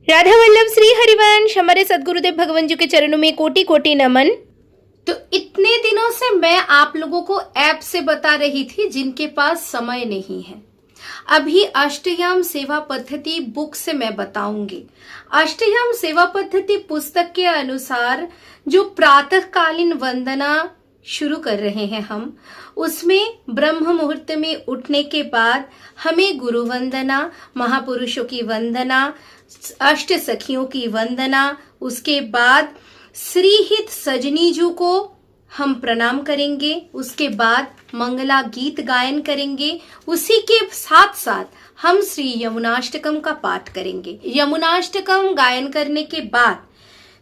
राधा वल्लभ श्री हरिवंश। हमारे सदगुरुदेव भगवान जी के चरणों में कोटि कोटि नमन। तो इतने दिनों से मैं आप लोगों को ऐप से बता रही थी जिनके पास समय नहीं है। अभी अष्टयाम सेवा पद्धति बुक से मैं बताऊंगी। अष्टयाम सेवा पद्धति पुस्तक के अनुसार जो प्रातःकालीन वंदना शुरू कर रहे हैं हम, उसमें ब्रह्म मुहूर्त में उठने के बाद हमें गुरु वंदना, महापुरुषों की वंदना, अष्ट सखियों की वंदना, उसके बाद श्रीहित सजनीजू को हम प्रणाम करेंगे। उसके बाद मंगला गीत गायन करेंगे। उसी के साथ साथ हम श्री यमुनाष्टकम का पाठ करेंगे। यमुनाष्टकम गायन करने के बाद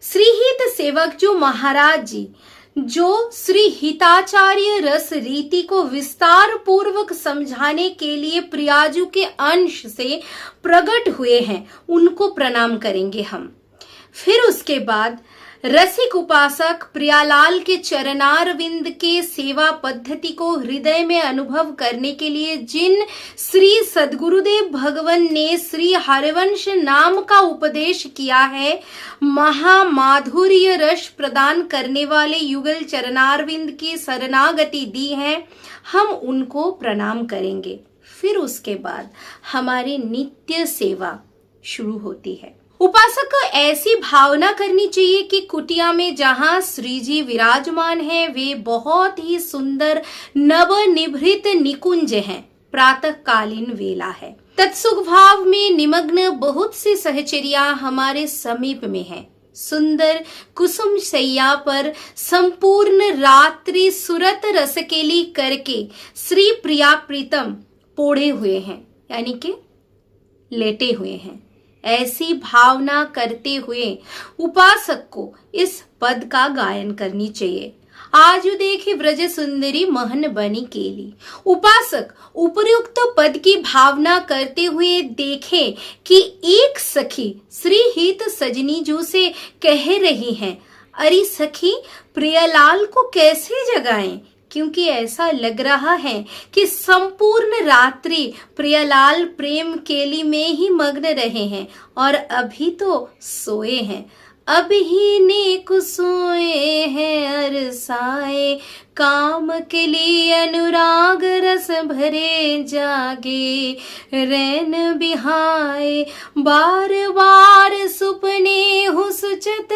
श्रीहित सेवक जो महाराज जी जो श्री हिताचार्य रस रीति को विस्तार पूर्वक समझाने के लिए प्रियाजू के अंश से प्रकट हुए हैं, उनको प्रणाम करेंगे हम। फिर उसके बाद रसिक उपासक प्रियालाल के चरणारविंद के सेवा पद्धति को हृदय में अनुभव करने के लिए जिन श्री सदगुरुदेव भगवान ने श्री हरिवंश नाम का उपदेश किया है, महामाधुर्य रस प्रदान करने वाले युगल चरणारविंद की शरणागति दी है, हम उनको प्रणाम करेंगे। फिर उसके बाद हमारी नित्य सेवा शुरू होती है। उपासक को ऐसी भावना करनी चाहिए कि कुटिया में जहां श्री जी विराजमान है वे बहुत ही सुंदर नवनिभृत निकुंज हैं। प्रातःकालीन वेला है। तत्सुख भाव में निमग्न बहुत सी सहचर्या हमारे समीप में हैं। सुंदर कुसुम शैया पर संपूर्ण रात्रि सुरत रसकेली करके श्री प्रिया प्रीतम पोड़े हुए हैं, यानी कि लेटे हुए हैं। ऐसी भावना करते हुए उपासक को इस पद का गायन करनी चाहिए। आज देखे ब्रज सुंदरी महन बनी केली। उपासक उपयुक्त पद की भावना करते हुए देखे कि एक सखी श्री हित सजनी जू से कह रही हैं, अरे सखी प्रियलाल को कैसे जगाएं, क्योंकि ऐसा लग रहा है कि संपूर्ण रात्रि प्रियलाल प्रेम केली में ही मग्न रहे हैं और अभी तो सोए हैं। अब ही नेक सोए हैं अरसाए, काम के लिए अनुराग रस भरे जागे, रैन बिहाए बार बार सुपने हो सुचत,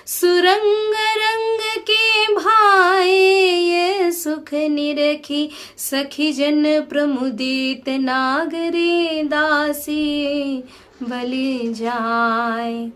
सुरंग रंग के भाए, ये सुख निरखी सखी जन प्रमुदित, नागरे दासी बलि जाए।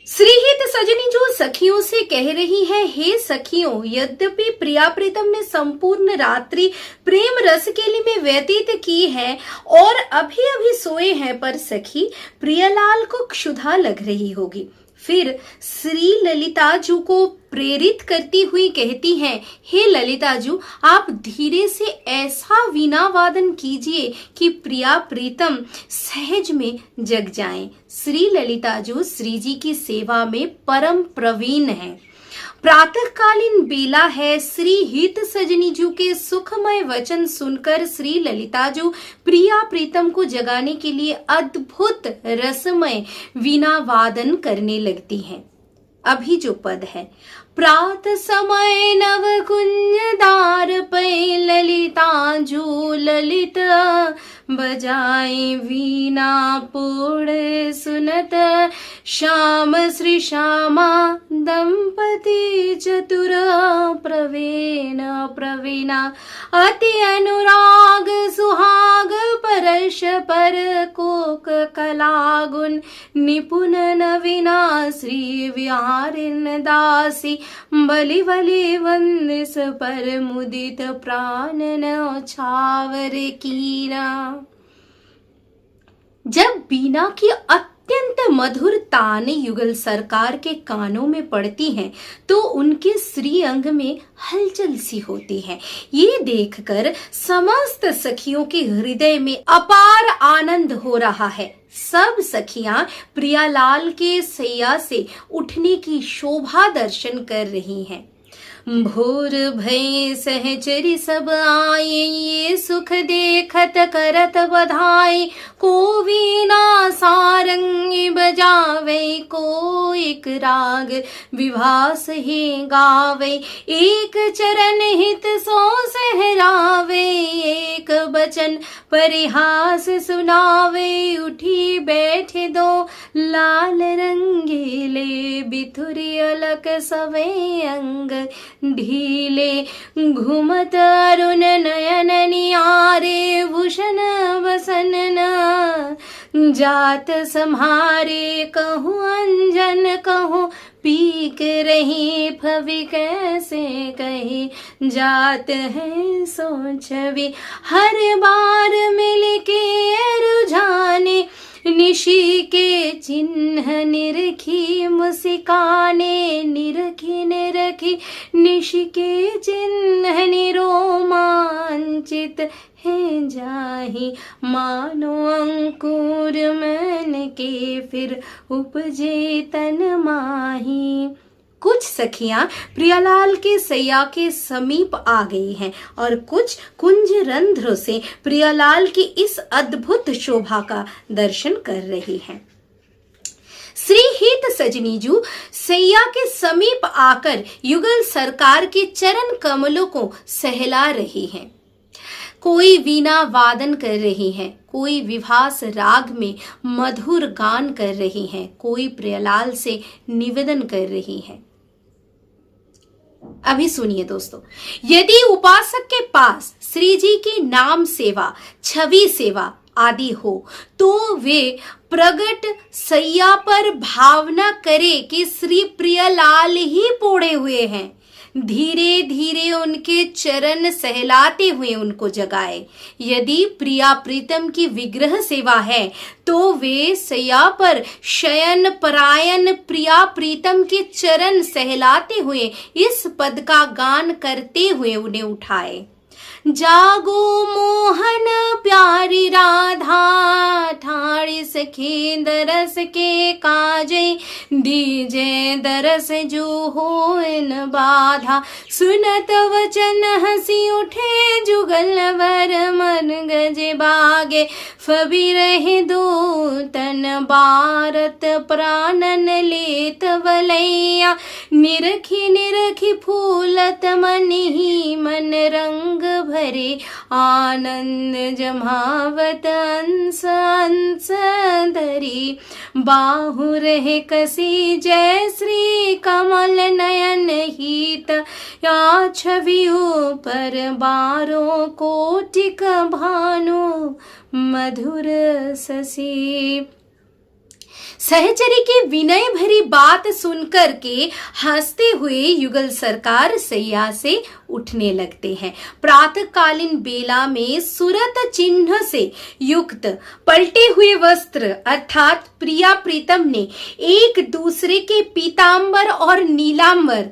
श्रीहित सजनी जो सखियों से कह रही है, हे सखियों, यद्यपि प्रिया प्रीतम ने संपूर्ण रात्रि प्रेम रस केली में व्यतीत की है और अभी अभी सोए हैं, पर सखी प्रियलाल को क्षुधा लग रही होगी। फिर श्री ललिताजू को प्रेरित करती हुई कहती हैं, हे ललिताजू, आप धीरे से ऐसा वीणा वादन कीजिए कि प्रिया प्रीतम सहज में जग जाएं। श्री ललिताजू श्री जी की सेवा में परम प्रवीण है। प्रातःकालीन बेला है। श्री हित सजनीजू के सुखमय वचन सुनकर श्री ललिताजू प्रिया प्रीतम को जगाने के लिए अद्भुत रसमय वीणा वादन करने लगती हैं। अभी जो पद है, प्रात समय नव कुंज दार पे ललिताजू ललित बजाए वीणा पुड़ सुनत, श्याम श्री श्यामा दंपति चतुर प्रवीणा, अति अनुराग सुहाग परश पर कोक कला गुण, निपुण नवीना श्री विहारिन दासी, बलि बलि वंदिस पर मुदित प्राण न्यौछावर कीना। जब बीना की अत्यंत मधुर तान युगल सरकार के कानों में पड़ती हैं, तो उनके श्री अंग में हलचल सी होती है। ये देखकर समस्त सखियों के हृदय में अपार आनंद हो रहा है। सब सखियां प्रियालाल के सैया से उठने की शोभा दर्शन कर रही हैं। भोर भय सहचरी सब आए, ये सुख देखत करत बधाई। को वीणा सारंगी बजावे, को एक राग विभास ही गावे। एक चरण हित सो सहरावे, एक बचन परिहास सुनावे। उठी बैठे दो लाल रंगीले, बिथुरी अलक सवे अंग ढीले। घुमत अरुण नयन नियारे, भूषण बसन न जात सम्हारे। कहूँ अंजन कहूँ पीक रही, फवि कैसे कही जात है सोचवी। हर बार मिल के रुझाने, निशी के चिन्ह निरखी मुस्काने। निरखी निरखी निशी के चिन्ह निरोमांचित है जाहि। मानो अंकुर मन के फिर उपजे तन माही। कुछ सखियां प्रियालाल के सैया के समीप आ गई हैं और कुछ कुंज रंध्र से प्रियालाल की इस अद्भुत शोभा का दर्शन कर रही हैं। श्री हित सजनीजू सैया के समीप आकर युगल सरकार के चरण कमलों को सहला रही हैं। कोई वीणा वादन कर रही है, कोई विभास राग में मधुर गान कर रही है, कोई प्रियलाल से निवेदन कर रही है। अभी सुनिए दोस्तों, यदि उपासक के पास श्री जी की नाम सेवा, छवि सेवा आदि हो तो वे प्रगट सैया पर भावना करे कि श्री प्रियलाल ही पोड़े हुए हैं। धीरे धीरे उनके चरण सहलाते हुए उनको जगाए। यदि प्रिया प्रीतम की विग्रह सेवा है तो वे सैया पर शयन परायण प्रिया प्रीतम के चरण सहलाते हुए इस पद का गान करते हुए उन्हें उठाए। जागो मोहन प्यारी राधा, ठाड़ी सखी दरस के काजे। दीजे दरस जो हो न बाधा, सुनत वचन हंसी उठे जुगल वर। मन गजे बागे फबी रहे दो तन, भारत प्राणन लेत वलैया। निरखी निरखी फूलत मन ही मन, रंग भरे आनंद जमावत अंस अंस धरी। बाहु रहे कसी जय श्री कमल नयन हित, या छवियों पर बारों कोटिक भानु मधुर ससी। सहचरी की विनय भरी बात सुनकर के हंसते हुए युगल सरकार सैया से उठने लगते हैं। प्रातःकालीन बेला में सुरत चिन्ह से युक्त पलटे हुए वस्त्र अर्थात प्रिया प्रीतम ने एक दूसरे के पीतांबर और नीलांबर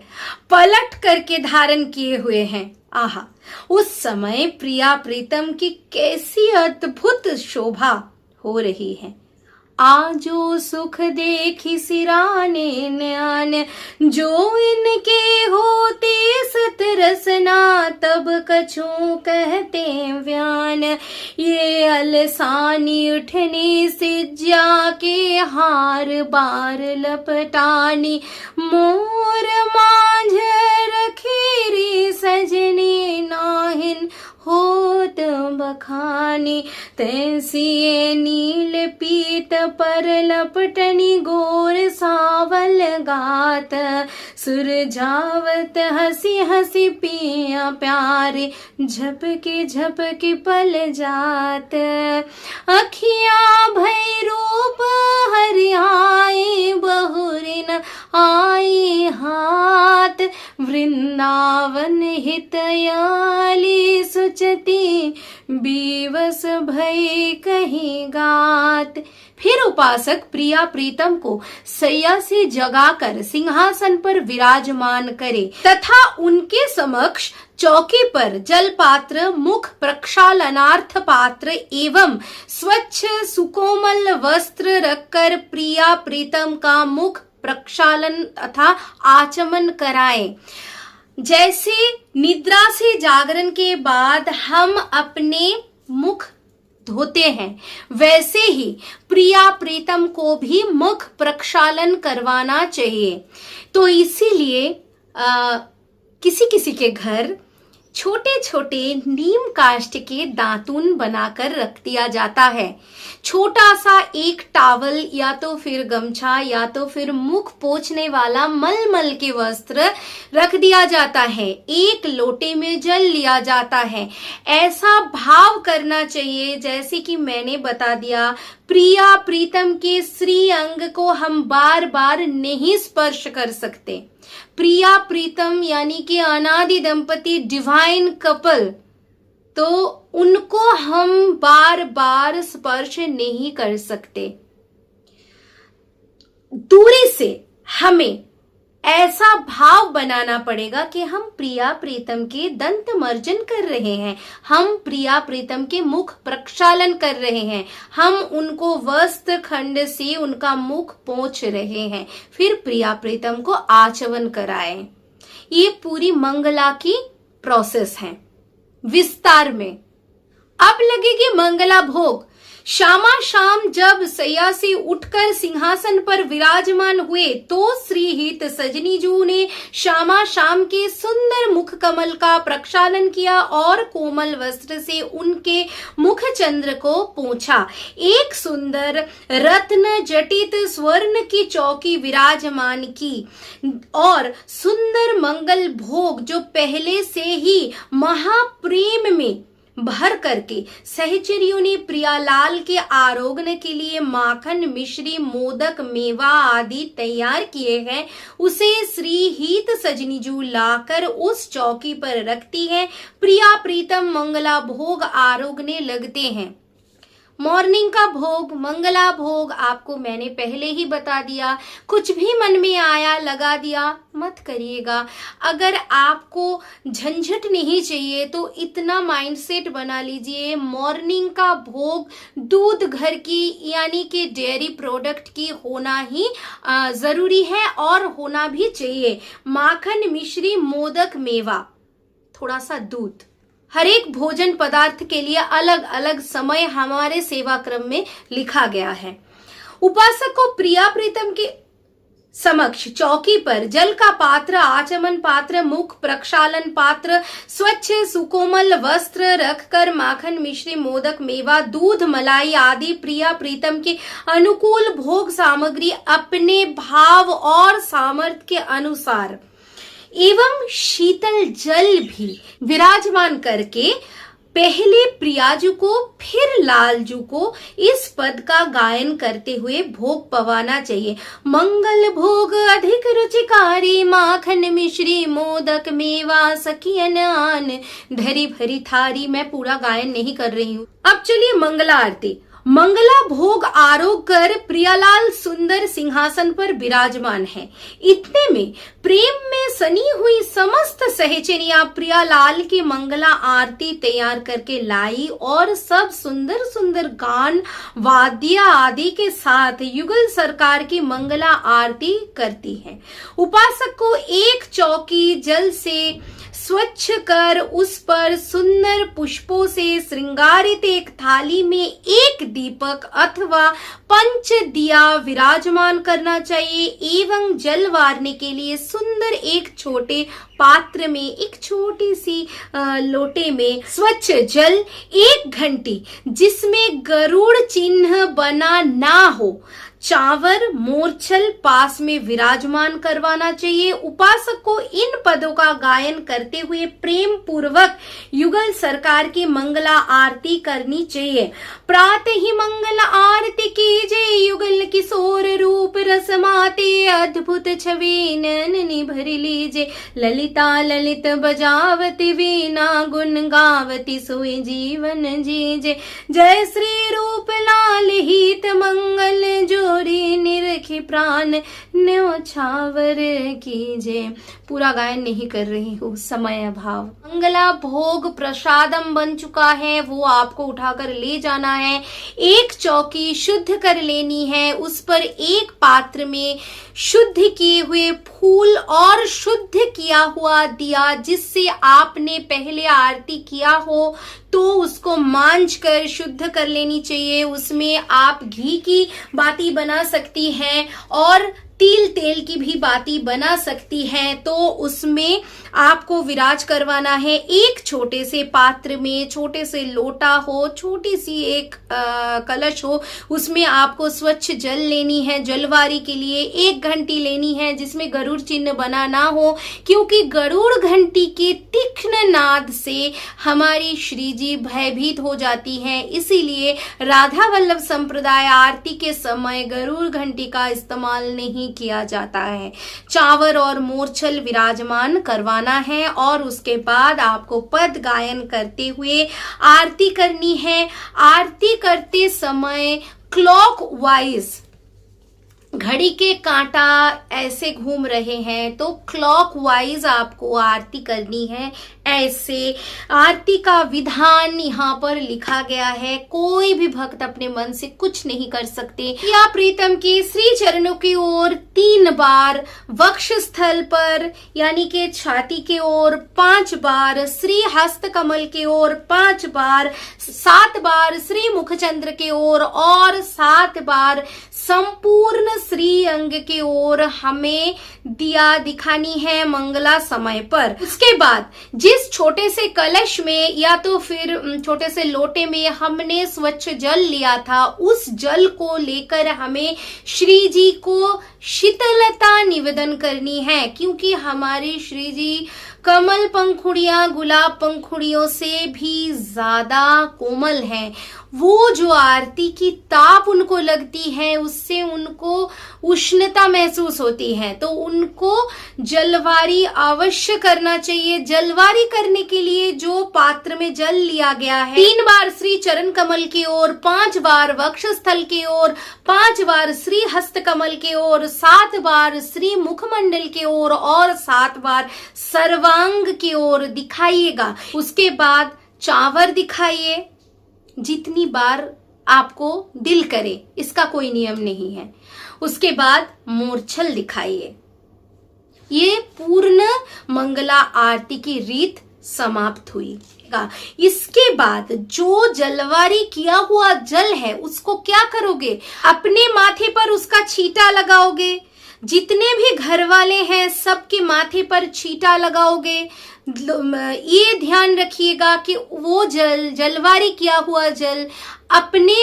पलट करके धारण किए हुए हैं। आहा, उस समय प्रिया प्रीतम की कैसी अद्भुत शोभा हो रही है। आजो सुख देखी सिराने न्यान, जो इनके होते सत रसना। तब कछु कहते व्यान, ये अलसानी उठनी सिज्जा के हार बार लपटानी। मोर मांझ रखीरी सजनी, नाहिन होत बखानी। तैसी नील पीत पर लपटनी, गोर सावल गात। सुरझावत हंसी हंसी पिया प्यारे, झपके झपके पल जात। अखिया भय रूप हरियाए, बहुरिन आई हाथ। वृंदावन हितयाली सुचती, बीवस भई कहीं गात। फिर उपासक प्रिया प्रीतम को सैया से जगाकर सिंहासन पर विराजमान करे तथा उनके समक्ष चौकी पर जल पात्र, मुख प्रक्षालनार्थ पात्र एवं स्वच्छ सुकोमल वस्त्र रखकर प्रिया प्रीतम का मुख प्रक्षालन तथा आचमन कराए। जैसे निद्रा से जागरण के बाद हम अपने मुख धोते हैं, वैसे ही प्रिया प्रीतम को भी मुख प्रक्षालन करवाना चाहिए। तो इसीलिए किसी किसी के घर छोटे छोटे नीम काष्ठ के दातून बनाकर रख दिया जाता है। छोटा सा एक टावल या तो फिर गमछा या तो फिर मुख पोंछने वाला मलमल के वस्त्र रख दिया जाता है। एक लोटे में जल लिया जाता है। ऐसा भाव करना चाहिए जैसे कि मैंने बता दिया, प्रिया प्रीतम के श्री अंग को हम बार बार नहीं स्पर्श कर सकते। प्रिया प्रीतम यानी कि अनादि दंपति, डिवाइन कपल, तो उनको हम बार बार स्पर्श नहीं कर सकते। दूरी से हमें ऐसा भाव बनाना पड़ेगा कि हम प्रिया प्रीतम के दंत मर्जन कर रहे हैं, हम प्रिया प्रीतम के मुख प्रक्षालन कर रहे हैं, हम उनको वस्त्र खंड से उनका मुख पोंछ रहे हैं, फिर प्रिया प्रीतम को आचमन कराएं। ये पूरी मंगला की प्रोसेस है। विस्तार में अब लगेगी मंगला भोग। शामा शाम जब सैया से उठकर सिंहासन पर विराजमान हुए तो श्री हित सजनी जू ने शामा शाम के सुंदर मुख कमल का प्रक्षालन किया और कोमल वस्त्र से उनके मुख चंद्र को पोंछा। एक सुंदर रत्न जटित स्वर्ण की चौकी विराजमान की और सुंदर मंगल भोग जो पहले से ही महाप्रेम में भर करके सहचरियों ने प्रियालाल के आरोगण के लिए माखन, मिश्री, मोदक, मेवा आदि तैयार किए हैं, उसे श्री हित सजनीजू लाकर उस चौकी पर रखती है। प्रिया प्रीतम मंगला भोग आरोगने लगते हैं। मॉर्निंग का भोग, मंगला भोग आपको मैंने पहले ही बता दिया। कुछ भी मन में आया लगा दिया, मत करिएगा। अगर आपको झंझट नहीं चाहिए तो इतना माइंडसेट बना लीजिए, मॉर्निंग का भोग दूध घर की यानी कि डेयरी प्रोडक्ट की होना ही जरूरी है और होना भी चाहिए। माखन, मिश्री, मोदक, मेवा, थोड़ा सा दूध, हर एक भोजन पदार्थ के लिए अलग अलग समय हमारे सेवा क्रम में लिखा गया है। उपासक को प्रिया प्रीतम के समक्ष चौकी पर जल का पात्र, आचमन पात्र, मुख प्रक्षालन पात्र, स्वच्छ सुकोमल वस्त्र रखकर माखन, मिश्री, मोदक, मेवा, दूध, मलाई आदि प्रिया प्रीतम के अनुकूल भोग सामग्री अपने भाव और सामर्थ्य के अनुसार एवं शीतल जल भी विराजमान करके पहले प्रियाजू को फिर लालजू को इस पद का गायन करते हुए भोग पवाना चाहिए। मंगल भोग अधिक रुचिकारी, माखन, मिश्री, मोदक, मेवा, सखियन आन, धरी भरी थारी। मैं पूरा गायन नहीं कर रही हूँ। अब चलिए मंगला आरती। मंगला भोग आरोग कर प्रियालाल सुंदर सिंहासन पर विराजमान है। इतने में प्रेम में सनी हुई समस्त सहचरियां प्रियालाल की मंगला आरती तैयार करके लाई और सब सुंदर सुंदर गान, वाद्य आदि के साथ युगल सरकार की मंगला आरती करती है। उपासक को एक चौकी जल से स्वच्छ कर उस पर सुंदर पुष्पों से श्रृंगारित एक थाली में एक दीपक अथवा पंच दिया विराजमान करना चाहिए एवं जल वारने के लिए सुंदर एक छोटे पात्र में, एक छोटी सी लोटे में स्वच्छ जल, एक घंटी जिसमें गरुड़ चिन्ह बना ना हो, चावर, मोरछल पास में विराजमान करवाना चाहिए। उपासक को इन पदों का गायन करते हुए प्रेम पूर्वक युगल सरकार की मंगला आरती करनी चाहिए। प्रातः ही मंगला आरती कीजिए, युगल किशोर रूप रसमाते, अद्भुत छवि नैननी भर लीजिए, ललिता ललित बजावती वीणा, गुण गावती सोए जीवन जीजे, जय श्री रूप लाल हित मंगल जोरी निरखे प्राण न्योछावर कीजे। पूरा गायन नहीं कर रही हूँ, समय अभाव। मंगला भोग प्रसादम बन चुका है, वो आपको उठाकर ले जाना है। एक चौकी शुद्ध कर लेनी है, उस पर एक पात्र में शुद्ध किए हुए फूल और शुद्ध किया हुआ दिया जिससे आपने पहले आरती किया हो तो उसको मांझ कर शुद्ध कर लेनी चाहिए। उसमें आप घी की बाती बना सकती हैं और तिल तेल की भी बाती बना सकती हैं। तो उसमें आपको विराज करवाना है। एक छोटे से पात्र में छोटे से लोटा हो, छोटी सी एक कलश हो, उसमें आपको स्वच्छ जल लेनी है। जलवारी के लिए 1 घंटी लेनी है जिसमें गरुड़ चिन्ह बना ना हो, क्योंकि गरुड़ घंटी के तीक्ष्ण नाद से हमारी श्री जी भयभीत हो जाती हैं। इसीलिए राधा वल्लभ संप्रदाय आरती के समय गरुड़ घंटी का इस्तेमाल नहीं किया जाता है। चावर और मूर्छल विराजमान करवाना है और उसके बाद आपको पद गायन करते हुए आरती करनी है। आरती करते समय क्लॉक वाइज घड़ी के कांटा ऐसे घूम रहे हैं तो क्लॉक वाइज आपको आरती करनी है। ऐसे आरती का विधान यहाँ पर लिखा गया है। कोई भी भक्त अपने मन से कुछ नहीं कर सकते। या प्रीतम के श्री चरणों की ओर 3 बार, वक्ष स्थल पर यानी कि छाती के ओर 5 बार, श्री हस्त कमल के ओर 5 बार, 7 बार श्री मुखचंद्र के ओर और 7 बार संपूर्ण श्री अंग के ओर हमें दिया दिखानी है मंगला समय पर। उसके बाद जिस छोटे से कलश में या तो फिर छोटे से लोटे में हमने स्वच्छ जल लिया था, उस जल को लेकर हमें श्री जी को शीतलता निवेदन करनी है, क्योंकि हमारे श्री जी कमल पंखुड़ियां गुलाब पंखुड़ियों से भी ज्यादा कोमल हैं। वो जो आरती की ताप उनको लगती है उससे उनको उष्णता महसूस होती है, तो उनको जलवारी अवश्य करना चाहिए। जलवारी करने के लिए जो पात्र में जल लिया गया है, 3 बार श्री चरण कमल की ओर, 5 बार वक्षस्थल की ओर, 5 बार श्री हस्त कमल की ओर, 7 बार श्री मुखमंडल की ओर और 7 बार सर्वांग की ओर दिखाइएगा। उसके बाद चावर दिखाइए जितनी बार आपको दिल करे, इसका कोई नियम नहीं है। उसके बाद मूर्छल दिखाइए। ये पूर्ण मंगला आरती की रीत समाप्त हुई। इसके बाद जो जलवारी किया हुआ जल है उसको क्या करोगे? अपने माथे पर उसका छींटा लगाओगे। जितने भी घर वाले हैं सबके माथे पर छींटा लगाओगे। ये ध्यान रखिएगा कि वो जलवारी किया हुआ जल अपने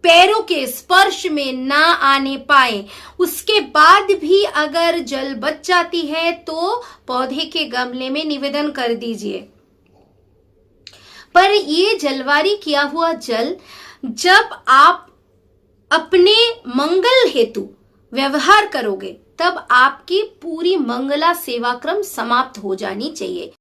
पैरों के स्पर्श में ना आने पाए। उसके बाद भी अगर जल बच जाती है तो पौधे के गमले में निवेदन कर दीजिए। पर ये जलवारी किया हुआ जल जब आप अपने मंगल हेतु व्यवहार करोगे तब आपकी पूरी मंगला सेवा क्रम समाप्त हो जानी चाहिए।